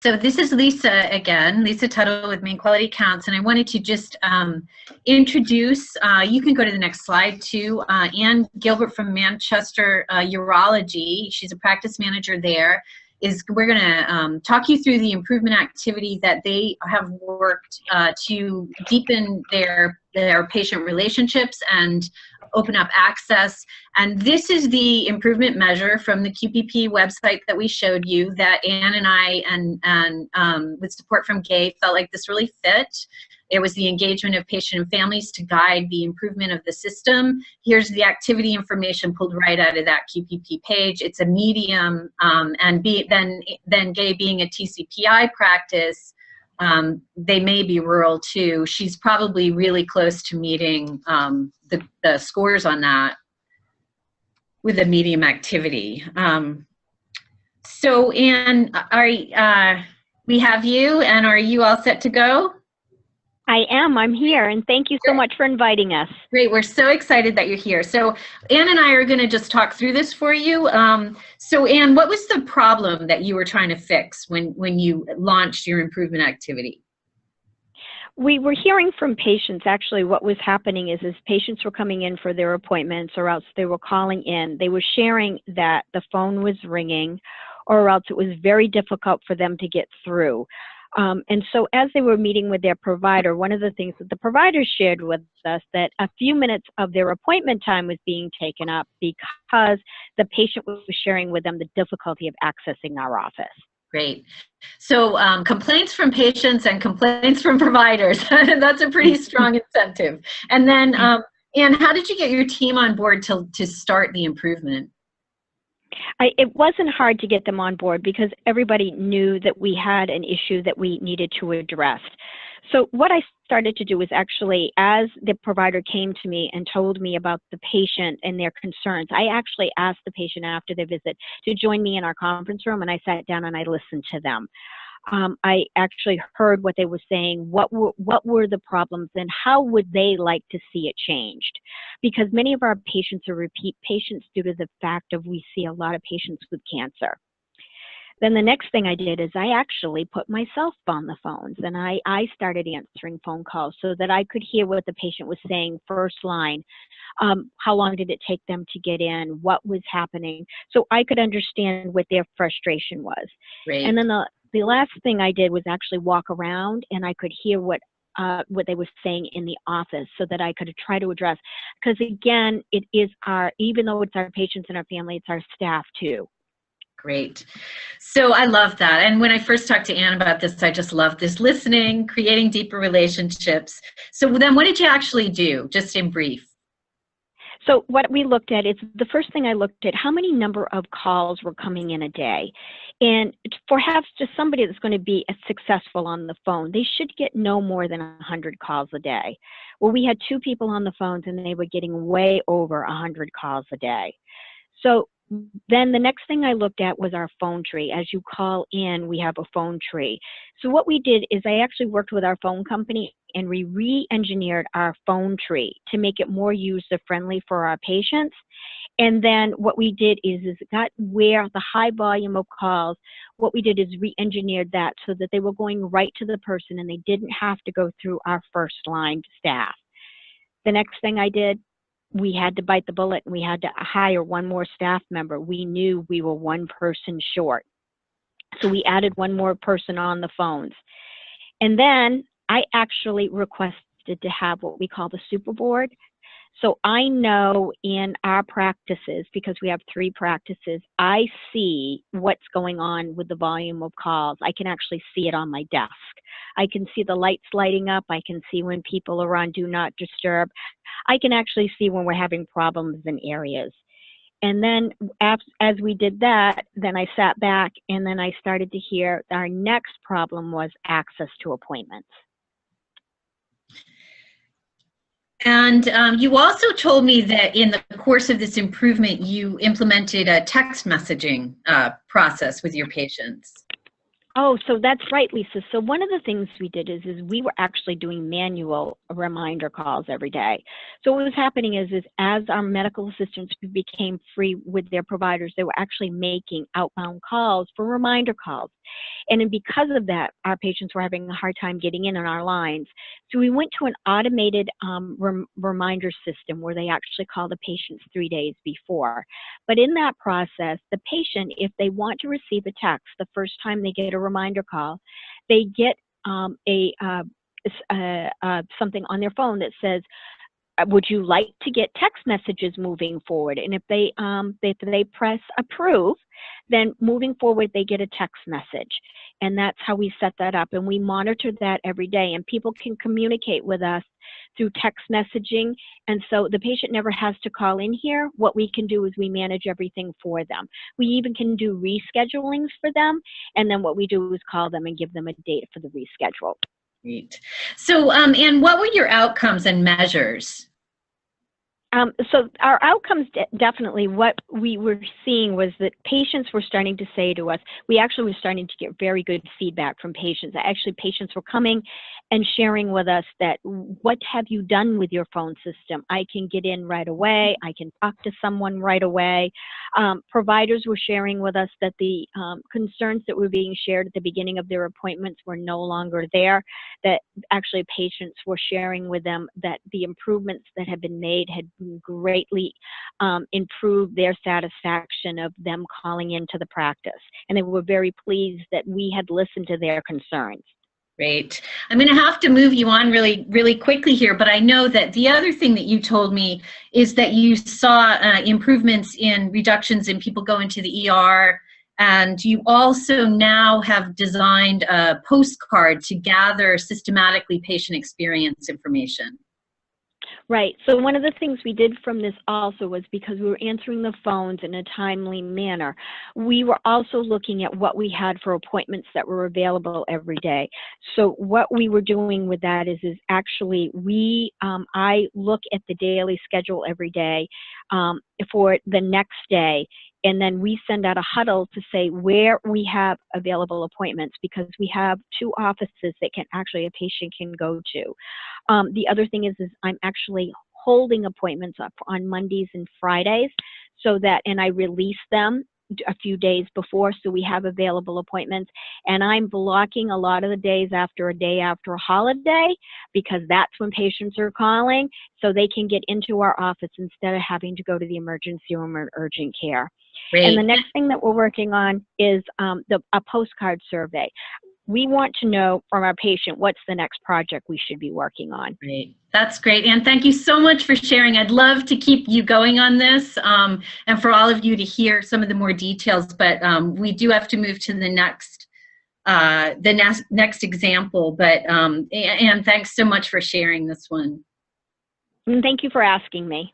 So this is Lisa again, Lisa Tuttle with Maine Quality Counts, and I wanted to just introduce, you can go to the next slide too, Ann Gilbert from Manchester Urology. She's a practice manager there. We're going to talk you through the improvement activity that they have worked to deepen their patient relationships and open up access. And this is the improvement measure from the QPP website that we showed you that Ann and I and with support from Gay felt like this really fit. It was the engagement of patient and families to guide the improvement of the system. Here's the activity information pulled right out of that QPP page. It's a medium, and then Gay being a TCPI practice, they may be rural too. She's probably really close to meeting the scores on that with a medium activity. So Ann, we have you, and are you all set to go? I am. I'm here, and thank you so much for inviting us. Great. We're so excited that you're here. So Ann and I are going to just talk through this for you. So Ann, what was the problem that you were trying to fix when you launched your improvement activity? We were hearing from patients, actually, what was happening is patients were coming in for their appointments, or else they were calling in. They were sharing that the phone was ringing, or else it was very difficult for them to get through. And so as they were meeting with their provider, one of the things that the provider shared with us that a few minutes of their appointment time was being taken up because the patient was sharing with them the difficulty of accessing our office. Great. So complaints from patients and complaints from providers, that's a pretty strong incentive. And then, Ann, how did you get your team on board to start the improvement? It wasn't hard to get them on board because everybody knew that we had an issue that we needed to address. So what I started to do was actually, as the provider came to me and told me about the patient and their concerns, I actually asked the patient after their visit to join me in our conference room, and I sat down and I listened to them. I actually heard what they were saying, what were the problems, and how would they like to see it changed? Because many of our patients are repeat patients due to the fact of we see a lot of patients with cancer. Then the next thing I did is I actually put myself on the phones, and I started answering phone calls so that I could hear what the patient was saying first line. How long did it take them to get in? What was happening? So I could understand what their frustration was. Great. And then the last thing I did was actually walk around, and I could hear what they were saying in the office so that I could try to address. Because again, it is even though it's our patients and our family, it's our staff too. Great. So I love that. And when I first talked to Ann about this, I just loved this listening, creating deeper relationships. So then what did you actually do, just in brief? So what we looked at is the first thing I looked at, how many number of calls were coming in a day? And perhaps just somebody that's going to be successful on the phone, they should get no more than 100 calls a day. Well, we had 2 people on the phones, and they were getting way over 100 calls a day. So then the next thing I looked at was our phone tree. As you call in, we have a phone tree. So what we did is I actually worked with our phone company, and we re-engineered our phone tree to make it more user-friendly for our patients. And then what we did is got where the high volume of calls, what we did is re-engineered that so that they were going right to the person and they didn't have to go through our first line staff. The next thing I did, we had to bite the bullet, and we had to hire 1 more staff member. We knew we were 1 person short. So we added 1 more person on the phones. And then I actually requested to have what we call the super board. So I know in our practices, because we have 3 practices, I see what's going on with the volume of calls. I can actually see it on my desk. I can see the lights lighting up. I can see when people are on Do Not Disturb. I can actually see when we're having problems in areas. And then as we did that, then I sat back, and then I started to hear our next problem was access to appointments. And you also told me that in the course of this improvement, you implemented a text messaging process with your patients. Oh, so that's right, Lisa. So one of the things we did is we were actually doing manual reminder calls every day. So what was happening is as our medical assistants became free with their providers, they were actually making outbound calls for reminder calls. And then because of that, our patients were having a hard time getting in on our lines. So we went to an automated reminder system where they actually call the patients 3 days before. But in that process, the patient, if they want to receive a text the first time they get a reminder call, they get something on their phone that says, would you like to get text messages moving forward? And if they press approve, then moving forward, they get a text message. And that's how we set that up. And we monitor that every day. And people can communicate with us through text messaging. And so the patient never has to call in here. What we can do is we manage everything for them. We even can do reschedulings for them. And then what we do is call them and give them a date for the reschedule. Great. So, Ann, what were your outcomes and measures? So our outcomes, definitely what we were seeing was that patients were starting to say to us, we actually were starting to get very good feedback from patients. Actually, patients were coming and sharing with us that, what have you done with your phone system? I can get in right away. I can talk to someone right away. Providers were sharing with us that the concerns that were being shared at the beginning of their appointments were no longer there, that actually patients were sharing with them that the improvements that had been made had greatly improved their satisfaction of them calling into the practice. And they were very pleased that we had listened to their concerns. Great. I'm going to have to move you on really, really quickly here, but I know that the other thing that you told me is that you saw improvements in reductions in people going to the ER, and you also now have designed a postcard to gather systematically patient experience information. Right. So one of the things we did from this also was, because we were answering the phones in a timely manner, we were also looking at what we had for appointments that were available every day. So what we were doing with that is actually I look at the daily schedule every day for the next day. And then we send out a huddle to say where we have available appointments, because we have 2 offices that a patient can go to. The other thing is I'm actually holding appointments up on Mondays and Fridays, and I release them a few days before, so we have available appointments. And I'm blocking a lot of the days after a holiday, because that's when patients are calling, so they can get into our office instead of having to go to the emergency room or urgent care. Great. And the next thing that we're working on is a postcard survey. We want to know from our patient what's the next project we should be working on. Great. That's great. And thank you so much for sharing. I'd love to keep you going on this and for all of you to hear some of the more details, but we do have to move to the next example. But Ann, thanks so much for sharing this one. And thank you for asking me.